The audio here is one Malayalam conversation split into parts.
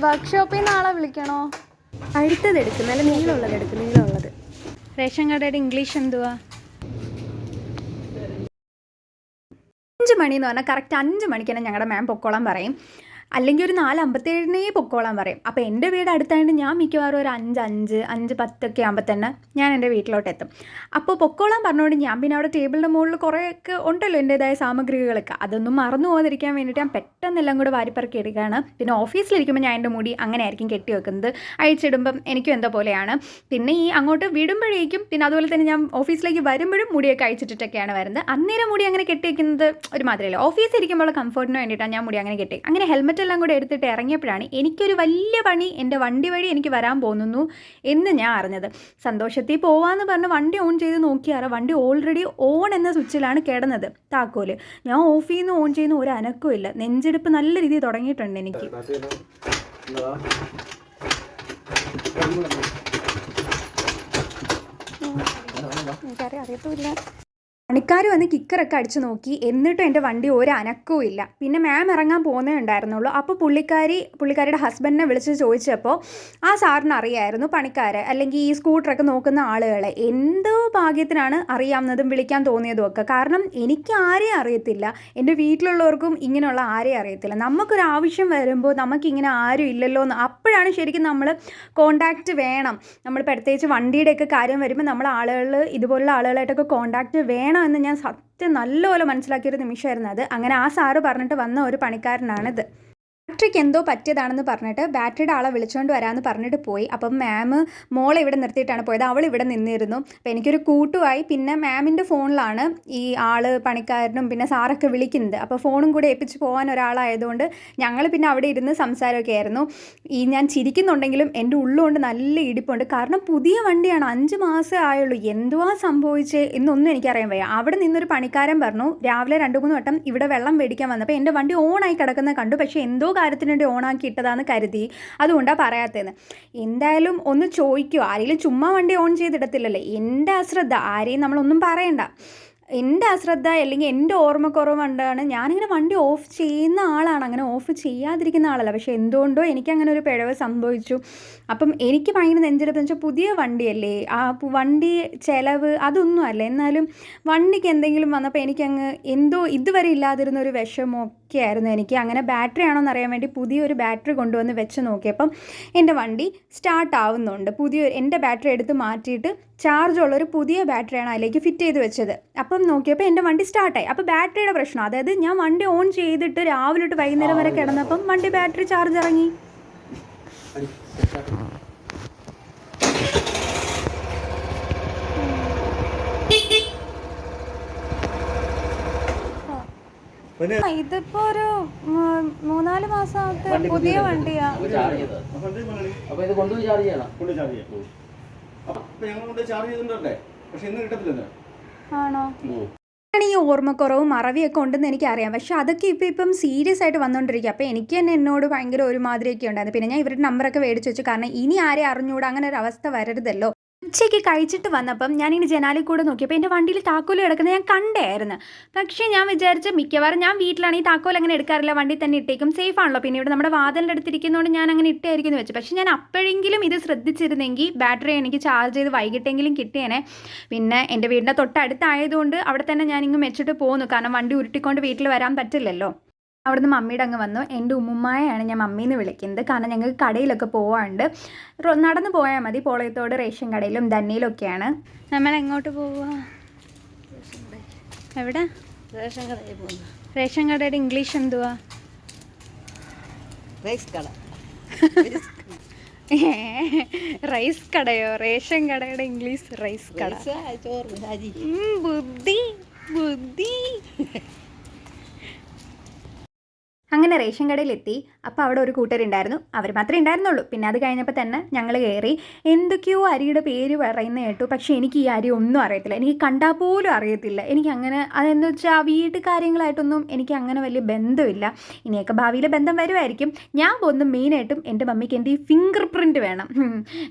വർക്ക്ഷോപ്പിൽ നിന്ന് ആളെ വിളിക്കണോ? അടുത്തത് എടുക്കും, നല്ല നീളമുള്ളത് എടുക്കും, നീളമുള്ളത്. റേഷൻ കടയുടെ ഇംഗ്ലീഷ് എന്തുവാ? 5 മണി എന്ന് പറഞ്ഞാൽ കറക്റ്റ് 5 മണിക്ക് തന്നെ ഞങ്ങളുടെ മാം പൊക്കോളാൻ പറയും. അല്ലെങ്കിൽ ഒരു 4:57 പൊക്കോളാൻ പറയും. അപ്പോൾ എൻ്റെ വീട് അടുത്തായതുകൊണ്ട് ഞാൻ മിക്കവാറും ഒരു 5:10 ആകുമ്പോൾ തന്നെ ഞാൻ എൻ്റെ വീട്ടിലോട്ട് എത്തും. അപ്പോൾ പൊക്കോളാൻ പറഞ്ഞുകൊണ്ട് ഞാൻ പിന്നെ അവിടെ ടേബിളിൻ്റെ മുകളിൽ കുറേയൊക്കെ ഉണ്ടല്ലോ എൻ്റേതായ സാമഗ്രികളൊക്കെ, അതൊന്നും മറന്നു പോകാതിരിക്കാൻ വേണ്ടിയിട്ട് ഞാൻ പെട്ടെന്നെല്ലാം കൂടെ വാരിപ്പറക്കി എടുക്കുകയാണ്. പിന്നെ ഓഫീസിലിരിക്കുമ്പോൾ ഞാൻ എൻ്റെ മുടി അങ്ങനെ ആയിരിക്കും കെട്ടി വെക്കുന്നത്, അഴിച്ചിടുമ്പം എനിക്കും എന്തോ പോലെയാണ്. പിന്നെ ഈ അങ്ങോട്ട് വിടുമ്പോഴേക്കും പിന്നെ അതുപോലെ തന്നെ ഞാൻ ഓഫീസിലേക്ക് വരുമ്പോഴും മുടിയൊക്കെ അഴിച്ചിട്ടിട്ടൊക്കെയാണ് വരുന്നത്. അന്നേരം മുടി അങ്ങനെ കെട്ടി വയ്ക്കുന്നത് ഒരു മാതിരിയല്ല. ഓഫീസിൽ ഇരിക്കുമ്പോൾ കംഫർട്ടിന് വേണ്ടിയിട്ടാണ് ഞാൻ മുടി അങ്ങനെ കെട്ടി. അങ്ങനെ ഹെൽമെറ്റ് എല്ലാം കൂടെ എടുത്തിട്ട് ഇറങ്ങിയപ്പോഴാണ് എനിക്കൊരു വലിയ പണി എൻ്റെ വണ്ടി വഴി എനിക്ക് വരാൻ പോകുന്നു എന്ന് ഞാൻ അറിഞ്ഞത്. സന്തോഷത്തിൽ പോവാന്ന് പറഞ്ഞ് വണ്ടി ഓൺ ചെയ്ത് നോക്കിയാറ വണ്ടി ഓൾറെഡി ഓൺ എന്ന സ്വിച്ചിലാണ് കിടന്നത് താക്കോല്. ഞാൻ ഓഫ് ചെയ്യുന്ന ഓൺ ചെയ്യുന്ന ഒരു അനക്കവും ഇല്ല. നെഞ്ചെടുപ്പ് നല്ല രീതിയിൽ തുടങ്ങിയിട്ടുണ്ട് എനിക്ക്. എനിക്കറിയത്തില്ല. പണിക്കാർ വന്ന് കിക്കറൊക്കെ അടിച്ച് നോക്കി, എന്നിട്ടും എൻ്റെ വണ്ടി ഒരു അനക്കവും ഇല്ല. പിന്നെ മാം ഇറങ്ങാൻ പോകുന്നേ ഉണ്ടായിരുന്നുള്ളൂ. അപ്പോൾ പുള്ളിക്കാരിയുടെ ഹസ്ബൻഡിനെ വിളിച്ച് ചോദിച്ചപ്പോൾ ആ സാറിന് അറിയായിരുന്നു പണിക്കാരെ അല്ലെങ്കിൽ ഈ സ്കൂട്ടറൊക്കെ നോക്കുന്ന ആളുകളെ. എന്തോ ഭാഗ്യത്തിനാണ് അറിയാവുന്നതും വിളിക്കാൻ തോന്നിയതും ഒക്കെ. കാരണം എനിക്ക് ആരെയും അറിയത്തില്ല, എൻ്റെ വീട്ടിലുള്ളവർക്കും ഇങ്ങനെയുള്ള ആരെയും അറിയത്തില്ല. നമുക്കൊരാവശ്യം വരുമ്പോൾ നമുക്കിങ്ങനെ ആരും ഇല്ലല്ലോ എന്ന് അപ്പോഴാണ് ശരിക്കും നമ്മൾ കോണ്ടാക്റ്റ് വേണം. നമ്മൾ പ്രത്യേകിച്ച് വണ്ടിയുടെയൊക്കെ കാര്യം വരുമ്പോൾ നമ്മൾ ഇതുപോലുള്ള ആളുകളായിട്ടൊക്കെ കോണ്ടാക്റ്റ് വേണം എന്ന് ഞാൻ സത്യം നല്ലപോലെ മനസ്സിലാക്കിയൊരു നിമിഷമായിരുന്നു അത്. അങ്ങനെ ആ സാറ് പറഞ്ഞിട്ട് വന്ന ഒരു പണിക്കാരനാണിത്. ബാറ്ററിക്ക് എന്തോ പറ്റിയതാണെന്ന് പറഞ്ഞിട്ട് ബാറ്ററിയുടെ ആളെ വിളിച്ചുകൊണ്ട് വരാമെന്ന് പറഞ്ഞിട്ട് പോയി. അപ്പം മാം മോളെ ഇവിടെ നിർത്തിയിട്ടാണ് പോയത്. അവൾ ഇവിടെ നിന്നിരുന്നു. അപ്പോൾ എനിക്കൊരു കൂട്ടുമായി. പിന്നെ മാമിൻ്റെ ഫോണിലാണ് ഈ പണിക്കാരനും പിന്നെ സാറൊക്കെ വിളിക്കുന്നത്. അപ്പോൾ ഫോണും കൂടെ ഏൽപ്പിച്ച് പോകാൻ ഒരാളായതുകൊണ്ട് ഞങ്ങൾ പിന്നെ അവിടെ ഇരുന്ന് സംസാരമൊക്കെ ആയിരുന്നു. ഞാൻ ചിരിക്കുന്നുണ്ടെങ്കിലും എൻ്റെ ഉള്ളുകൊണ്ട് നല്ല ഇടിപ്പുണ്ട്. കാരണം പുതിയ വണ്ടിയാണ്, 5 മാസമേ ആയുള്ളൂ. എന്തുവാ സംഭവിച്ചേ എന്നൊന്നും എനിക്കറിയാൻ വയ്യ. അവിടെ നിന്നൊരു പണിക്കാരൻ പറഞ്ഞു രാവിലെ 2-3 വട്ടം ഇവിടെ വെള്ളം മേടിക്കാൻ വന്നപ്പോൾ എൻ്റെ വണ്ടി ഓണായി കിടക്കുന്നത് കണ്ടു, പക്ഷേ എന്തോ കാര്യത്തിന് വേണ്ടി ഓണാക്കി ഇട്ടതാന്ന് കരുതി, അതുകൊണ്ടാണ് പറയാത്തതെന്ന്. എന്തായാലും ഒന്ന് ചോദിക്കുമോ? ആരെങ്കിലും ചുമ്മാ വണ്ടി ഓൺ ചെയ്തിടത്തില്ലല്ലേ. എൻ്റെ അശ്രദ്ധ, ആരെയും നമ്മളൊന്നും പറയണ്ട. എൻ്റെ അശ്രദ്ധ അല്ലെങ്കിൽ എൻ്റെ ഓർമ്മക്കുറവ് കൊണ്ടാണ്. ഞാനിങ്ങനെ വണ്ടി ഓഫ് ചെയ്യുന്ന ആളാണ്, അങ്ങനെ ഓഫ് ചെയ്യാതിരിക്കുന്ന ആളല്ല. പക്ഷേ എന്തുകൊണ്ടോ എനിക്കങ്ങനെ ഒരു പിഴവ് സംഭവിച്ചു. അപ്പം എനിക്ക് ഭയങ്കര നെഞ്ചെടുപ്പെന്ന് വെച്ചാൽ പുതിയ വണ്ടിയല്ലേ, ആ വണ്ടി ചിലവ് അതൊന്നും അല്ല. എന്നാലും വണ്ടിക്ക് എന്തെങ്കിലും വന്നപ്പോൾ എനിക്കങ്ങ് എന്തോ ഇതുവരെ ഇല്ലാതിരുന്ന ഒരു വിഷമമൊക്കെ ആയിരുന്നു എനിക്ക്. അങ്ങനെ ബാറ്ററി ആണോ എന്നറിയാൻ വേണ്ടി പുതിയൊരു ബാറ്ററി കൊണ്ടുവന്ന് വെച്ച് നോക്കിയപ്പം എൻ്റെ വണ്ടി സ്റ്റാർട്ട് ആവുന്നുണ്ട്. എൻ്റെ ബാറ്ററി എടുത്ത് മാറ്റിയിട്ട് ചാർജുള്ളൊരു പുതിയ ബാറ്ററിയാണ് അതിലേക്ക് ഫിറ്റ് ചെയ്ത് വെച്ചത്. അപ്പം നോക്കിയപ്പോൾ എൻ്റെ വണ്ടി സ്റ്റാർട്ടായി. അപ്പോൾ ബാറ്ററിയുടെ പ്രശ്നം, അതായത് ഞാൻ വണ്ടി ഓൺ ചെയ്തിട്ട് രാവിലെ തൊട്ട് വൈകുന്നേരം വരെ കിടന്നപ്പം വണ്ടി ബാറ്ററി ചാർജ് ഇറങ്ങി. ഇതിപ്പോ ഒരു 3-4 മാസത്തെ പുതിയ വണ്ടിയാ. ആണോ? ഈ ഓർമ്മക്കുറവും മറവിയൊക്കെ ഉണ്ടെന്ന് എനിക്കറിയാം. പക്ഷെ അതൊക്കെ ഇപ്പം സീരിയസ് ആയിട്ട് വന്നുകൊണ്ടിരിക്കുക. അപ്പോൾ എനിക്ക് തന്നെ എന്നോട് ഭയങ്കര ഒരുമാതിരിയൊക്കെ ഉണ്ടായിരുന്നു. പിന്നെ ഞാൻ ഇവരുടെ നമ്പറൊക്കെ മേടിച്ച് വെച്ചു. കാരണം ഇനി ആരെയും അറിഞ്ഞുകൂടാ, അങ്ങനെ ഒരു അവസ്ഥ വരരുതല്ലോ. ഉച്ചയ്ക്ക് കഴിച്ചിട്ട് വന്നപ്പം ഞാനിങ്ങനെ ജനാലിൽ കൂടെ നോക്കിയപ്പോൾ എൻ്റെ വണ്ടിയിൽ താക്കോൽ കിടക്കുന്നത് ഞാൻ കണ്ടായിരുന്നു. പക്ഷേ ഞാൻ വിചാരിച്ച മിക്കവാറും ഞാൻ വീട്ടിലാണ് ഈ താക്കോൽ അങ്ങനെ എടുക്കാറില്ല, വണ്ടി തന്നെ ഇട്ടേക്കും, സേഫ് ആണല്ലോ. പിന്നെ ഇവിടെ നമ്മുടെ വാതിലിൻ്റെ അടുത്തിരിക്കുന്നതുകൊണ്ട് ഞാൻ അങ്ങനെ ഇട്ടായിരിക്കും എന്ന് വെച്ചു. പക്ഷേ ഞാൻ അപ്പോഴെങ്കിലും ഇത് ശ്രദ്ധിച്ചിരുന്നെങ്കിൽ ബാറ്ററി എനിക്ക് ചാർജ് ചെയ്ത് വൈകിട്ടെങ്കിലും കിട്ടിയേനെ. പിന്നെ എൻ്റെ വീടിൻ്റെ തൊട്ടടുത്തായതുകൊണ്ട് അവിടെ തന്നെ ഞാനിങ്ങ് വെച്ചിട്ട് പോന്നു. കാരണം വണ്ടി ഉരുട്ടിക്കൊണ്ട് വീട്ടിൽ വരാൻ പറ്റില്ലല്ലോ. അവിടുന്ന് മമ്മിയുടെ അങ്ങ് വന്നു. എൻ്റെ ഉമ്മുമ്മായാണ് ഞാൻ മമ്മീന്ന് വിളിക്കുന്നത്. കാരണം ഞങ്ങൾക്ക് കടയിലൊക്കെ പോകാറുണ്ട്. നടന്നു പോയാൽ മതി. പോളയത്തോട് റേഷൻ കടയിലും ധന്നിയിലൊക്കെയാണ്. നമ്മൾ എങ്ങോട്ട് പോവുക? എവിടെ? റേഷൻ കടയിൽ പോകുന്നു. റേഷൻ കടയുടെ ഇംഗ്ലീഷ് എന്തുവാ? റൈസ് കട. റൈസ് കടയോ? റേഷൻ കടയുടെ ഇംഗ്ലീഷ് റൈസ് കട. ചോറ് അരി. ബുദ്ധി ബുദ്ധി. അങ്ങനെ റേഷൻ കടയിലെത്തി. അപ്പോൾ അവിടെ ഒരു കൂട്ടരുണ്ടായിരുന്നു. അവർ മാത്രമേ ഉണ്ടായിരുന്നുള്ളൂ. പിന്നെ അത് കഴിഞ്ഞപ്പോൾ തന്നെ ഞങ്ങൾ കയറി. എന്തൊക്കെയോ അരിയുടെ പേര് പറയുന്ന കേട്ടു. പക്ഷേ എനിക്ക് ഈ അരി ഒന്നും അറിയത്തില്ല. എനിക്ക് കണ്ടാൽ പോലും അറിയത്തില്ല. എനിക്കങ്ങനെ അതെന്ന് വെച്ചാൽ വീട്ടു കാര്യങ്ങളായിട്ടൊന്നും എനിക്ക് അങ്ങനെ വലിയ ബന്ധമില്ല. ഇനിയൊക്കെ ഭാവിയിൽ ബന്ധം വരുമായിരിക്കും. ഞാൻ പോകുന്ന മെയിനായിട്ടും എൻ്റെ മമ്മിക്ക് എൻ്റെ ഈ ഫിംഗർ പ്രിൻറ്റ് വേണം.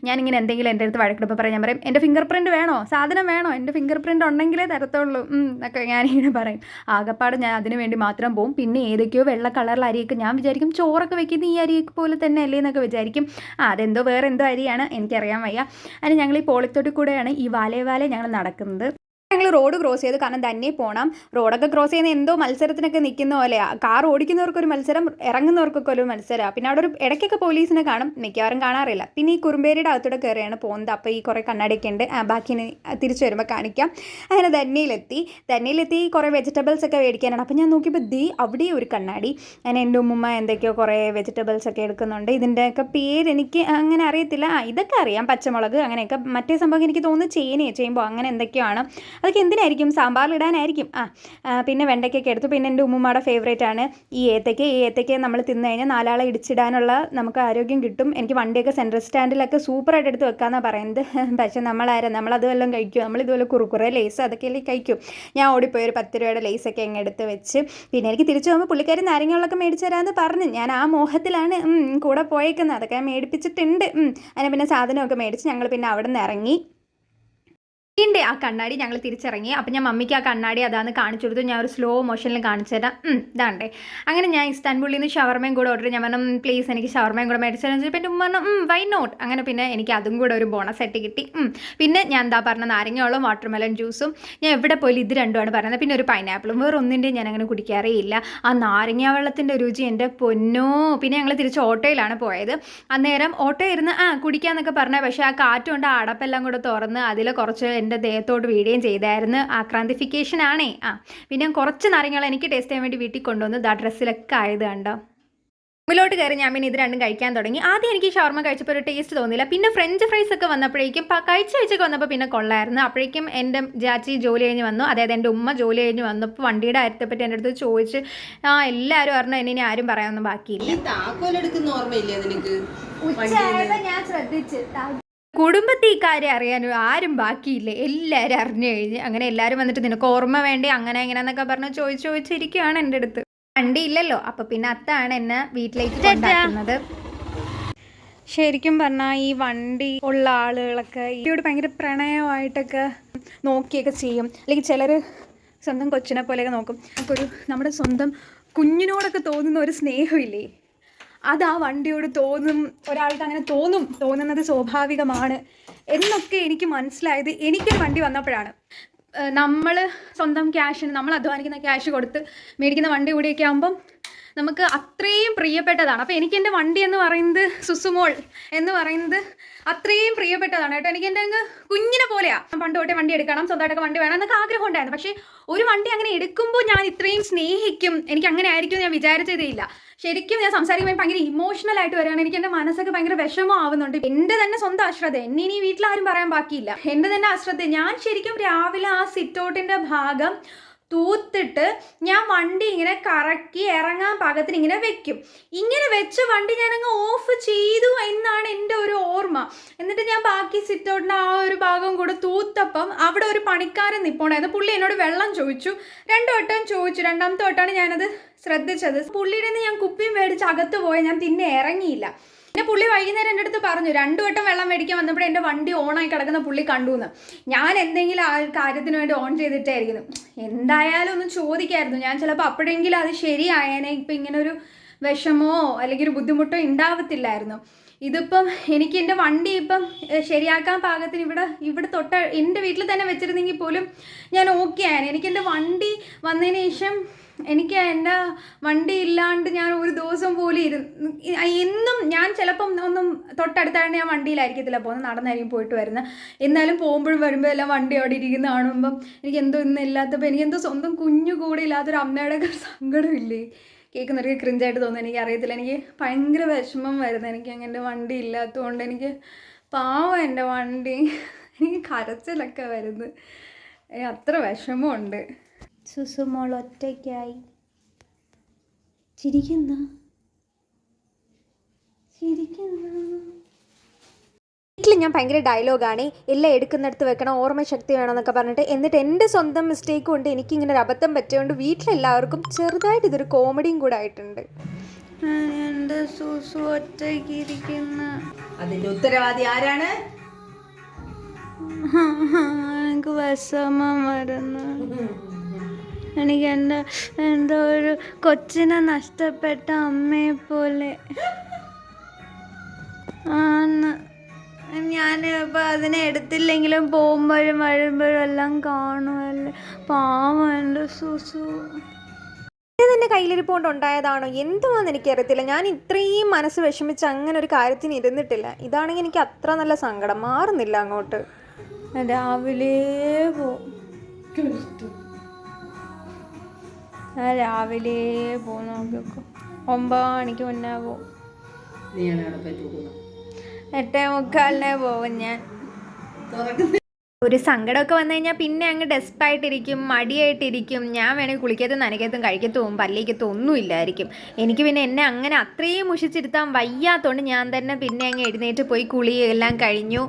ഞാനിങ്ങനെ എന്തെങ്കിലും എൻ്റെ അടുത്ത് വഴക്കിടുമ്പോൾ പറയാൻ ഞാൻ പറയും, എൻ്റെ ഫിംഗർ പ്രിൻറ്റ് വേണോ, സാധനം വേണോ, എൻ്റെ ഫിംഗർ പ്രിൻറ്റ് ഉണ്ടെങ്കിലേ തരത്തുള്ളൂ എന്നൊക്കെ ഞാനിങ്ങനെ പറയും. ആകപ്പാട് ഞാൻ അതിന് വേണ്ടി മാത്രം പോകും. പിന്നെ ഏതൊക്കെയോ വെള്ള കളർ സാമ്പാറിൽ അരിയൊക്കെ ഞാൻ വിചാരിക്കും ചോറൊക്കെ വെക്കുന്നത് ഈ അരിയൊക്കെ പോലെ തന്നെ അല്ലേ എന്നൊക്കെ വിചാരിക്കും. അതെന്തോ വേറെ എന്തോ അരിയാണ്, എനിക്കറിയാൻ വയ്യ. അതിന് ഞങ്ങൾ ഈ പോളിത്തോട്ടിൽ കൂടെയാണ് ഈ വാലേ ഞങ്ങൾ നടക്കുന്നത്. ഞങ്ങൾ റോഡ് ക്രോസ് ചെയ്തു, കാരണം തന്നെ പോകണം. റോഡൊക്കെ ക്രോസ് ചെയ്യുന്ന എന്തോ മത്സരത്തിനൊക്കെ നിൽക്കുന്ന പോലെയാണ്. കാർ ഓടിക്കുന്നവർക്കൊരു മത്സരം, ഇറങ്ങുന്നവർക്കൊക്കെ ഒരു മത്സരമാണ്. പിന്നെ അവിടെ ഒരു ഇടയ്ക്കൊക്കെ പോലീസിനെ കാണും, മിക്കവാറും കാണാറില്ല. പിന്നെ ഈ കുറുമ്പേരിയുടെ അകത്തൂടെ കയറിയാണ് പോകുന്നത്. അപ്പോൾ ഈ കുറേ കണ്ണാടിയൊക്കെ ഉണ്ട്, ബാക്കി തിരിച്ചു വരുമ്പോൾ കാണിക്കാം. അങ്ങനെ ധന്യയിലെത്തി കുറേ വെജിറ്റബിൾസ് ഒക്കെ മേടിക്കാനാണ്. അപ്പോൾ ഞാൻ നോക്കിയപ്പോൾ അവിടെ ഒരു കണ്ണാടി. അങ്ങനെ എൻ്റെ ഉമ്മുമ്മ എന്തൊക്കെയോ കുറേ വെജിറ്റബിൾസ് ഒക്കെ എടുക്കുന്നുണ്ട്. ഇതിൻ്റെയൊക്കെ പേര് എനിക്ക് അങ്ങനെ അറിയത്തില്ല. ഇതൊക്കെ അറിയാം, പച്ചമുളക് അങ്ങനെയൊക്കെ. മറ്റേ സംഭവം എനിക്ക് തോന്നുന്നു ചേമ്പോ അങ്ങനെ എന്തൊക്കെയാണ്. അതൊക്കെ എന്തിനായിരിക്കും, സാമ്പാറിലിടാനായിരിക്കും. പിന്നെ വെണ്ടയ്ക്കൊക്കെ എടുത്തു. പിന്നെ എൻ്റെ ഉമ്മുമ്മയുടെ ഫേവറേറ്റ് ആണ് ഈ ഏത്തയ്ക്ക നമ്മൾ തിന്നു കഴിഞ്ഞാൽ 4 ആളെ ഇടിച്ചിടാനുള്ള നമുക്ക് ആരോഗ്യം കിട്ടും. എനിക്ക് വണ്ടിയൊക്കെ സെൻട്രൽ സ്റ്റാൻഡിലൊക്കെ സൂപ്പറായിട്ട് എടുത്ത് വെക്കാമെന്നാണ് പറയുന്നത്. പക്ഷേ നമ്മളത് വല്ലതും കഴിക്കും. നമ്മളിതുപോലെ കുറുക്കുറേ ലേസ് അതൊക്കെയല്ലേ കഴിക്കും. ഞാൻ ഓടിപ്പോയി ഒരു 10 രൂപയുടെ ലേസൊക്കെ അങ്ങ് എടുത്ത് വെച്ച്. പിന്നെ എനിക്ക് തിരിച്ചു പോകുമ്പോൾ പുള്ളിക്കാരി നാരങ്ങകളൊക്കെ മേടിച്ചു തരാമെന്ന് പറഞ്ഞു. ഞാൻ ആ മോഹത്തിലാണ് കൂടെ പോയേക്കുന്നത്. അതൊക്കെ മേടിപ്പിച്ചിട്ടുണ്ട്. അതിനെ പിന്നെ സാധനമൊക്കെ മേടിച്ച് ഞങ്ങൾ പിന്നെ അവിടെ നിന്ന് ഇറങ്ങി. ഇതിൻ്റെ ആ കണ്ണാടി ഞങ്ങൾ തിരിച്ചിറങ്ങി. അപ്പം ഞാൻ മമ്മിക്ക് ആ കണ്ണാടി അതാന്ന് കാണിച്ചു കൊടുത്തു. ഞാൻ ഒരു സ്ലോ മോഷനിൽ കാണിച്ചു തരാം. ഇതാണ്ടേ. അങ്ങനെ ഞാൻ ഇസ്താൻബുളിൽ നിന്ന് ഷവർമയും കൂടെ ഓർഡർ. ഞാൻ പറഞ്ഞു പ്ലീസ് എനിക്ക് ഷവർമയും കൂടെ മേടിച്ചു തരാൻ ചോദിച്ചു. പിന്നെ ഉമ്മ പറഞ്ഞു വൈ നോട്ട്. അങ്ങനെ പിന്നെ എനിക്ക് അതും കൂടെ ഒരു ബോണസ് ആയിട്ട് കിട്ടി. പിന്നെ ഞാൻ എന്താ പറഞ്ഞ നാരങ്ങവെള്ളവും വാട്ടർമെലൺ ജ്യൂസും. ഞാൻ എവിടെ പോയാലും ഇത് രണ്ടുമാണ് പറയുന്നത്. പിന്നെ ഒരു പൈനാപ്പിളും. വേറെ ഒന്നിൻ്റെയും ഞാൻ അങ്ങനെ കുടിക്കാറേ ഇല്ല. ആ നാരങ്ങ വെള്ളത്തിൻ്റെ രുചി എൻ്റെ പൊന്നോ. പിന്നെ ഞങ്ങൾ തിരിച്ച് ഓട്ടോയിലാണ് പോയത്. അന്നേരം ഓട്ടോ ഇരുന്ന് കുടിക്കാമെന്നൊക്കെ പറഞ്ഞത്. പക്ഷേ ആ കാറ്റുകൊണ്ട് ആ അടപ്പെല്ലാം കൂടെ തുറന്ന് അതിൽ കുറച്ച് എൻ്റെ ദേഹത്തോട് വീഴുകയും ചെയ്തായിരുന്നു. ആക്രാന്തിഫിക്കേഷൻ ആണേ. പിന്നെ കുറച്ച് നാരങ്ങൾ എനിക്ക് ടേസ്റ്റ് ചെയ്യാൻ വേണ്ടി വീട്ടിൽ കൊണ്ടുവന്ന് ഡ്രസ്സിലൊക്കെ ആയത് കണ്ടോ. മുമ്പിലോട്ട് കയറി ഞാൻ പിന്നെ ഇത് രണ്ടും കഴിക്കാൻ തുടങ്ങി. ആദ്യം എനിക്ക് ഷവർമ കഴിച്ചപ്പോൾ ഒരു ടേസ്റ്റ് തോന്നിയില്ല. പിന്നെ ഫ്രഞ്ച് ഫ്രൈസ് ഒക്കെ വന്നപ്പോഴേക്കും കഴിച്ചൊക്കെ വന്നപ്പോൾ പിന്നെ കൊള്ളായിരുന്നു. അപ്പോഴേക്കും എൻ്റെ ചാച്ചി ജോലി കഴിഞ്ഞ് വന്നു. അതായത് എൻ്റെ ഉമ്മ ജോലി കഴിഞ്ഞ് വന്നപ്പോൾ വണ്ടിയുടെ കാര്യത്തെപ്പറ്റി എൻ്റെ അടുത്ത് ചോദിച്ച് എല്ലാവരും പറഞ്ഞു. ഇനി ആരും പറയാനൊന്നും ബാക്കിയില്ല. ഞാൻ ശ്രദ്ധിച്ച് കുടുംബത്തിൽ ഈ കാര്യം അറിയാനും ആരും ബാക്കിയില്ല, എല്ലാവരും അറിഞ്ഞു കഴിഞ്ഞ്. അങ്ങനെ എല്ലാവരും വന്നിട്ട് നിനക്ക് ഓർമ്മ വേണ്ടി അങ്ങനെ എങ്ങനെയാന്നൊക്കെ പറഞ്ഞ് ചോദിച്ചിരിക്കുകയാണ് എൻ്റെ അടുത്ത്. വണ്ടി ഇല്ലല്ലോ, അപ്പം പിന്നെ അത്താണ് എന്നെ വീട്ടിലേക്ക് കൊണ്ടാക്കുന്നത്. ശരിക്കും പറഞ്ഞാൽ ഈ വണ്ടി ഉള്ള ആളുകളൊക്കെ ഇതിനോട് ഭയങ്കര പ്രണയമായിട്ടൊക്കെ നോക്കിയൊക്കെ ചെയ്യും. അല്ലെങ്കിൽ ചിലർ സ്വന്തം കൊച്ചിനെ പോലെയൊക്കെ നോക്കും. നമുക്കൊരു നമ്മുടെ സ്വന്തം കുഞ്ഞിനോടൊക്കെ തോന്നുന്ന ഒരു സ്നേഹമില്ലേ, അത് ആ വണ്ടിയോട് തോന്നും. ഒരാൾക്ക് അങ്ങനെ തോന്നുന്നത് സ്വാഭാവികമാണ് എന്നൊക്കെ എനിക്ക് മനസ്സിലായത് എനിക്കൊരു വണ്ടി വന്നപ്പോഴാണ്. നമ്മൾ സ്വന്തം ക്യാഷിന്, നമ്മൾ അധ്വാനിക്കുന്ന ക്യാഷ് കൊടുത്ത് മേടിക്കുന്ന വണ്ടി കൂടിയൊക്കെ ആകുമ്പം നമുക്ക് അത്രയും പ്രിയപ്പെട്ടതാണ്. അപ്പോൾ എനിക്ക് എൻ്റെ വണ്ടി എന്ന് പറയുന്നത്, സുസുമോൾ എന്ന് പറയുന്നത് അത്രയും പ്രിയപ്പെട്ടതാണ് കേട്ടോ. എനിക്ക് എൻ്റെ അങ്ങ് കുഞ്ഞിനെ പോലെയാണ്. പണ്ട് തൊട്ടേ വണ്ടി എടുക്കണം, സ്വന്തമായിട്ടൊക്കെ വണ്ടി വേണം എന്നൊക്കെ ആഗ്രഹം ഉണ്ടായിരുന്നു. പക്ഷേ ഒരു വണ്ടി അങ്ങനെ എടുക്കുമ്പോൾ ഞാൻ ഇത്രയും സ്നേഹിക്കും, എനിക്ക് അങ്ങനെ ആയിരിക്കും ഞാൻ വിചാരിച്ചതേ ഇല്ല. ശരിക്കും ഞാൻ സംസാരിക്കുമ്പോൾ ഭയങ്കര ഇമോഷണൽ ആയിട്ട് വരികയാണ്. എനിക്ക് എൻ്റെ മനസ്സൊക്കെ ഭയങ്കര വിഷമമാവുന്നുണ്ട്. എൻ്റെ തന്നെ സ്വന്തം അശ്രദ്ധ, എന്നെ ഇനി വീട്ടിലാരും പറയാൻ ബാക്കിയില്ല. എൻ്റെ തന്നെ അശ്രദ്ധ. ഞാൻ ശരിക്കും രാവിലെ ആ സിറ്റൗട്ടിൻ്റെ ഭാഗം തൂത്തിട്ട് ഞാൻ വണ്ടി ഇങ്ങനെ കറക്കി ഇറങ്ങാൻ പാകത്തിന് ഇങ്ങനെ വെക്കും. ഇങ്ങനെ വെച്ച് വണ്ടി ഞാനങ്ങ് ഓഫ് ചെയ്തു എന്നാണ് എൻ്റെ ഒരു ഓർമ്മ. എന്നിട്ട് ഞാൻ ബാക്കി സിറ്റൗട്ടിൻ്റെ ആ ഒരു ഭാഗം കൂടെ തൂത്തപ്പം അവിടെ ഒരു പണിക്കാരൻ നിൽപ്പുണ്ടായിരുന്നു. പുള്ളി എന്നോട് വെള്ളം ചോദിച്ചു. 2 വട്ടം ചോദിച്ചു. 2ാമത്തെ വട്ടമാണ് ഞാനത് ശ്രദ്ധിച്ചത്. പുള്ളിയുടെ നിന്ന് ഞാൻ കുപ്പിയും മേടിച്ച് അകത്ത് പോയ, ഞാൻ പിന്നെ ഇറങ്ങിയില്ല. പിന്നെ പുള്ളി വൈകുന്നേരം എൻ്റെ അടുത്ത് പറഞ്ഞു 2 വട്ടം വെള്ളം മേടിക്കാൻ വന്നപ്പോൾ എൻ്റെ വണ്ടി ഓണായി കിടക്കുന്ന പുള്ളി കണ്ടു എന്ന്. ഞാൻ എന്തെങ്കിലും ആ കാര്യത്തിന് വേണ്ടി ഓൺ ചെയ്തിട്ടായിരിക്കുന്നു. എന്തായാലും ഒന്ന് ചോദിക്കായിരുന്നു. ഞാൻ ചിലപ്പോൾ അപ്പോഴെങ്കിലും അത് ശരിയായേനെ. ഇപ്പം ഇങ്ങനെ ഒരു വിഷമോ അല്ലെങ്കിൽ ഒരു ബുദ്ധിമുട്ടോ ഉണ്ടാവത്തില്ലായിരുന്നു. ഇതിപ്പം എനിക്ക് എൻ്റെ വണ്ടി ഇപ്പം ശരിയാക്കാൻ പാകത്തിന് ഇവിടെ എൻ്റെ വീട്ടിൽ തന്നെ വെച്ചിരുന്നെങ്കിൽ പോലും ഞാൻ ഓക്കെ ആയേനെ. എനിക്ക് എൻ്റെ വണ്ടി വന്നതിന് ശേഷം എനിക്ക് എൻ്റെ വണ്ടി ഇല്ലാണ്ട് ഞാൻ ഒരു ദിവസം പോലും എന്നും ഞാൻ ചിലപ്പം ഒന്നും തൊട്ടടുത്തായിട്ട് ഞാൻ വണ്ടിയിലായിരിക്കത്തില്ല പോകുന്നത്, നടന്നായിരിക്കും പോയിട്ട് വരുന്നത്. എന്നാലും പോകുമ്പോഴും വരുമ്പോൾ എല്ലാം വണ്ടി അവിടെ ഇരിക്കുന്ന കാണുമ്പം എനിക്ക് എന്തോ ഇന്നും ഇല്ലാത്തപ്പോൾ എനിക്കെന്തോ സ്വന്തം കുഞ്ഞു കൂടെ ഇല്ലാത്തൊരു അമ്മയുടെ ഒക്കെ സങ്കടമില്ലേ, കേൾക്കുന്നവർക്ക് ക്രിഞ്ചായിട്ട് തോന്നുന്നു. എനിക്ക് അറിയത്തില്ല, എനിക്ക് ഭയങ്കര വിഷമം വരുന്നത്. എനിക്ക് അങ്ങനെ വണ്ടി ഇല്ലാത്തതുകൊണ്ട് എനിക്ക് പാവം എൻ്റെ വണ്ടി, എനിക്ക് കരച്ചിലൊക്കെ വരുന്നത്. അത്ര വിഷമമുണ്ട്. സുസുമോൾ ഒറ്റയ്ക്കായി ചിരിക്കുന്ന വീട്ടിൽ ഞാൻ ഭയങ്കര ഡയലോഗാണ്, എല്ലാം എടുക്കുന്നിടത്ത് വെക്കണം, ഓർമ്മശക്തി വേണമെന്നൊക്കെ പറഞ്ഞിട്ട്. എന്നിട്ട് എൻ്റെ സ്വന്തം മിസ്റ്റേക്ക് കൊണ്ട് എനിക്കിങ്ങനെ ഒരു അബദ്ധം പറ്റിയതുകൊണ്ട് വീട്ടിലെല്ലാവർക്കും ചെറുതായിട്ട് ഇതൊരു കോമഡിയും കൂടെ ആയിട്ടുണ്ട്. എൻ്റെ സുസു ഒറ്റയ്ക്ക് ഇരിക്കുന്ന അതിന്റെ ഉത്തരവാദി ആരാണ്? എനിക്ക് വിഷമം വരുന്നു. എനിക്ക് എൻ്റെ ഒരു കൊച്ചിനെ നഷ്ടപ്പെട്ട അമ്മയെ പോലെ ആണ്. ഞാനിപ്പോൾ അതിനെ എടുത്തില്ലെങ്കിലും പോകുമ്പോഴും വരുമ്പോഴും എല്ലാം കാണുമല്ലേ. പാവം എൻ്റെ സുസു. ഇതിൻ്റെ കയ്യിലിരിപ്പോണ്ട് ഉണ്ടായതാണോ എന്തുവാന്ന് എനിക്കറിയത്തില്ല. ഞാൻ ഇത്രയും മനസ്സ് വിഷമിച്ച് അങ്ങനെ ഒരു കാര്യത്തിന് ഇരുന്നിട്ടില്ല. ഇതാണെങ്കിൽ എനിക്ക് അത്ര നല്ല സങ്കടം മാറുന്നില്ല അങ്ങോട്ട്. രാവിലെ പോവും, ഞാൻ രാവിലെ പോകും. നോക്കിക്കോ, 9 മണിക്ക് മുന്നേ പോവും. 8:45 പോവും ഞാൻ. ഒരു സങ്കടമൊക്കെ വന്നു കഴിഞ്ഞാൽ പിന്നെ അങ്ങ് ഡെസ്പായിട്ടിരിക്കും, മടിയായിട്ടിരിക്കും. ഞാൻ വേണമെങ്കിൽ കുളിക്കത്തും നനയ്ക്കത്തും കഴിക്കത്തും പല്ലിക്കത്തും ഒന്നും ഇല്ലായിരിക്കും. എനിക്ക് പിന്നെ എന്നെ അങ്ങനെ അത്രയും മുഷിച്ചിരുത്താൻ വയ്യാത്തതുകൊണ്ട് ഞാൻ തന്നെ പിന്നെ അങ്ങ് എഴുന്നേറ്റ് പോയി കുളി എല്ലാം കഴിഞ്ഞു.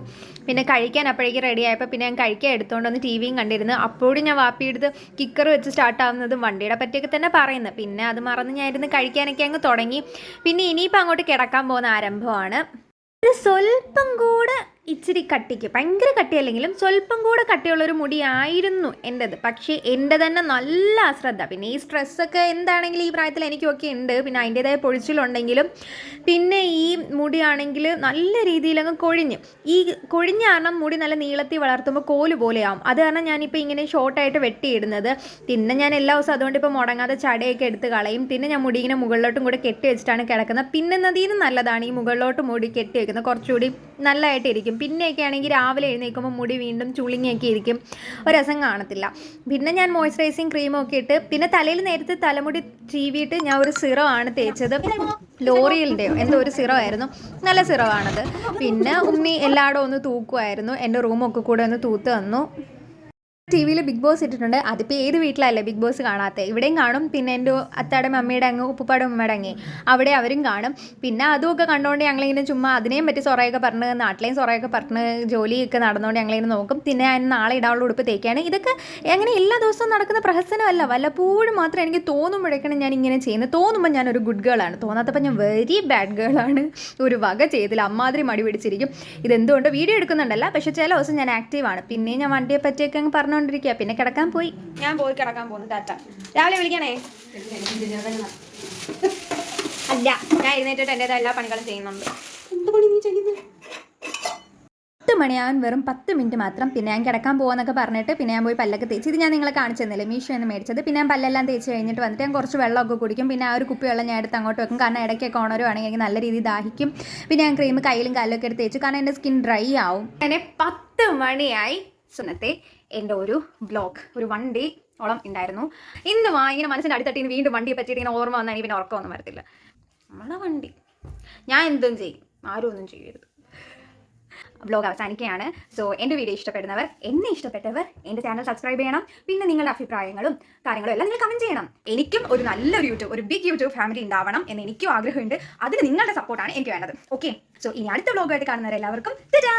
പിന്നെ കഴിക്കാൻ അപ്പോഴേക്ക് റെഡി ആയപ്പോൾ പിന്നെ ഞാൻ കഴിക്കാൻ എടുത്തുകൊണ്ട് വന്ന് ടി വിയും കണ്ടിരുന്നു. അപ്പോഴും ഞാൻ വാപ്പിയെടുത്ത് കിക്കർ വെച്ച് സ്റ്റാർട്ടാവുന്നതും വണ്ടിയുടെ പറ്റിയൊക്കെ തന്നെ പറയുന്നത്. പിന്നെ അത് മറന്ന് ഞാൻ ഇരുന്ന് കഴിക്കാനൊക്കെ അങ്ങ് തുടങ്ങി. പിന്നെ ഇനിയിപ്പോൾ അങ്ങോട്ട് കിടക്കാൻ പോകുന്ന ആരംഭമാണ്. സ്വല്പം കൂടെ ഇച്ചിരി കട്ടിക്ക്, ഭയങ്കര കട്ടിയല്ലെങ്കിലും സ്വല്പം കൂടെ കട്ടിയുള്ളൊരു മുടിയായിരുന്നു എൻ്റെത്. പക്ഷേ എൻ്റെ തന്നെ നല്ല അശ്രദ്ധ. പിന്നെ ഈ സ്ട്രെസ്സൊക്കെ എന്താണെങ്കിലും ഈ പ്രായത്തിൽ എനിക്കൊക്കെ ഉണ്ട്. പിന്നെ അതിൻ്റേതായ പൊഴിച്ചിലുണ്ടെങ്കിലും പിന്നെ ഈ മുടിയാണെങ്കിൽ നല്ല രീതിയിലങ്ങ് കൊഴിഞ്ഞ്, ഈ കൊഴിഞ്ഞ കാരണം മുടി നല്ല നീളത്തിൽ വളർത്തുമ്പോൾ കോല് പോലെയാവും. അത് കാരണം ഞാനിപ്പോൾ ഇങ്ങനെ ഷോർട്ടായിട്ട് വെട്ടിയിടുന്നത്. പിന്നെ ഞാൻ എല്ലാ ദിവസവും അതുകൊണ്ട് ഇപ്പോൾ മുടങ്ങാതെ ചടയൊക്കെ എടുത്ത് കളയും. പിന്നെ ഞാൻ മുടി ഇങ്ങനെ മുകളിലോട്ടും കൂടെ കെട്ടി വെച്ചിട്ടാണ് കിടക്കുന്നത്. പിന്നെ നദീനും നല്ലതാണ് ഈ മുകളിലോട്ട് മുടി കെട്ടി വെക്കുന്നത്, കുറച്ചുകൂടി നല്ലതായിട്ടിരിക്കും. പിന്നെയൊക്കെ ആണെങ്കിൽ രാവിലെ എഴുന്നേൽക്കുമ്പോൾ മുടി വീണ്ടും ചുളിങ്ങിയൊക്കെ ഇരിക്കും, ഒരു രസം കാണത്തില്ല. പിന്നെ ഞാൻ മോയ്സ്ചറൈസിങ് ക്രീമൊക്കെ ഇട്ട് പിന്നെ തലയിൽ നേരത്തെ തലമുടി ചീവിയിട്ട് ഞാൻ ഒരു സിറമാണ് തേച്ചത്. ലോറിയലിൻ്റെയോ എന്തോ ഒരു സിറമായിരുന്നു, നല്ല സിറമാണത്. പിന്നെ ഉമ്മി എല്ലായിടവും ഒന്ന് തൂക്കുമായിരുന്നു, എൻ്റെ റൂമൊക്കെ കൂടെ ഒന്ന് തൂത്ത് തന്നു. ടി വിയിൽ ബിഗ് ബോസ് ഇട്ടിട്ടുണ്ട്. അതിപ്പോൾ ഏത് വീട്ടിലല്ലേ ബിഗ് ബോസ് കാണാത്തത്? ഇവിടെയും കാണും. പിന്നെ എൻ്റെ അത്താടെ മമ്മിയുടെ അങ്ങ് ഉപ്പുപ്പാടെ ഉമ്മയുടെ അങ്ങേ അവിടെ അവരും കാണും. പിന്നെ അതുമൊക്കെ കണ്ടുകൊണ്ട് ഞങ്ങളിങ്ങനെ ചുമ്മാ അതിനെയും പറ്റി സൊറയൊക്കെ പറഞ്ഞ്, നാട്ടിലെയും സൊറയൊക്കെ പറഞ്ഞ് ജോലിയൊക്കെ നടന്നുകൊണ്ട് ഞങ്ങളിങ്ങനെ നോക്കും. പിന്നെ ഞാൻ നാളെ ഇടാനുള്ള ഉടുപ്പ് തേക്കുകയാണ്. ഇതൊക്കെ അങ്ങനെ എല്ലാ ദിവസവും നടക്കുന്ന പ്രഹസനമല്ല, വല്ലപ്പോഴും മാത്രം എനിക്ക് തോന്നുമ്പോഴേക്കാണ് ഞാൻ ഇങ്ങനെ ചെയ്യുന്നത്. തോന്നുമ്പോൾ ഞാനൊരു ഗുഡ് ഗേളാണ്, തോന്നാത്തപ്പോൾ ഞാൻ വെരി ബാഡ് ഗേളാണ്. ഒരു വക ചെയ്തില്ല, അമ്മാതിരി മടി പിടിച്ചിരിക്കും. ഇതെന്തുകൊണ്ട് വീഡിയോ എടുക്കുന്നുണ്ടല്ല, പക്ഷേ ചില ദിവസം ഞാൻ ആക്റ്റീവാണ്. പിന്നെ ഞാൻ വണ്ടിയെ പറ്റിയൊക്കെ അങ്ങ് പറഞ്ഞുകൊണ്ടിരിക്കുക. പിന്നെ കിടക്കാൻ പോയി, ഞാൻ പോയി കിടക്കാൻ പോകുന്നു. ടാറ്റ. രാവിലെ വിളിക്കണേ. അല്ല, ഞാൻ എഴുന്നേറ്റിട്ട് എൻ്റെതായ എല്ലാ പണികളും ചെയ്യുന്നുണ്ട്. 10 മണിയാവാൻ വെറും 10 മിനിറ്റ് മാത്രം. പിന്നെ ഞാൻ കിടക്കാൻ പോകുമെന്നൊക്കെ പറഞ്ഞിട്ട് പിന്നെ ഞാൻ പോയി പല്ലൊക്കെ തേച്ച്, ഇത് ഞാൻ നിങ്ങളെ കാണിച്ചു തന്നില്ലേ, മീഷോ എന്ന് മേടിച്ചത്. പിന്നെ ഞാൻ പല്ലെല്ലാം തേച്ച് കഴിഞ്ഞിട്ട് വന്നിട്ട് ഞാൻ കുറച്ച് വെള്ളമൊക്കെ കുടിക്കും. പിന്നെ ആ ഒരു കുപ്പി വെള്ളം ഞാൻ എടുത്ത് അങ്ങോട്ട് വെക്കും, കാരണം ഇടയ്ക്കൊക്കെ ഉണരുവാണെങ്കിൽ എനിക്ക് നല്ല രീതിയിൽ ദാഹിക്കും. പിന്നെ ഞാൻ ക്രീം കയ്യിലും കാലിലൊക്കെ എടുത്ത് തേച്ചു, കാരണം എൻ്റെ സ്കിൻ ഡ്രൈ ആവും. അങ്ങനെ 10 മണിയായി. സുന്നത്തെ എൻ്റെ ഒരു വ്ലോഗ് ഒരു 1 ഡേ ഓളം ഉണ്ടായിരുന്നു. ഇന്ന് ഇങ്ങനെ മനസ്സിൻ്റെ അടിത്തട്ടിന്ന് വീണ്ടും വണ്ടിയെ പറ്റിയിട്ട് ഇങ്ങനെ ഓർമ്മ വന്നാൽ എനിക്ക് പിന്നെ ഉറക്കമൊന്നും വരത്തില്ല. നമ്മളെ വണ്ടി ഞാൻ എന്തും ചെയ്യും, ആരും ഒന്നും ചെയ്യരുത്. വ്ലോഗ് അവസാനിക്കുകയാണ്. സോ എൻ്റെ വീഡിയോ ഇഷ്ടപ്പെടുന്നവർ, എന്നെ ഇഷ്ടപ്പെട്ടവർ എൻ്റെ ചാനൽ സബ്സ്ക്രൈബ് ചെയ്യണം. പിന്നെ നിങ്ങളുടെ അഭിപ്രായങ്ങളും കാര്യങ്ങളും എല്ലാം നിങ്ങൾ കമൻറ്റ് ചെയ്യണം. എനിക്കും ഒരു നല്ലൊരു ഒരു ബിഗ് യൂട്യൂബ് ഫാമിലി ഉണ്ടാവണം എന്ന് എനിക്കും ആഗ്രഹമുണ്ട്. അതിന് നിങ്ങളുടെ സപ്പോർട്ടാണ് എനിക്ക് വേണ്ടത്. ഓക്കെ, സോ ഇനി അടുത്ത വ്ലോഗായിട്ട് കാണുന്നവരെല്ലാവർക്കും ടാറ്റാ.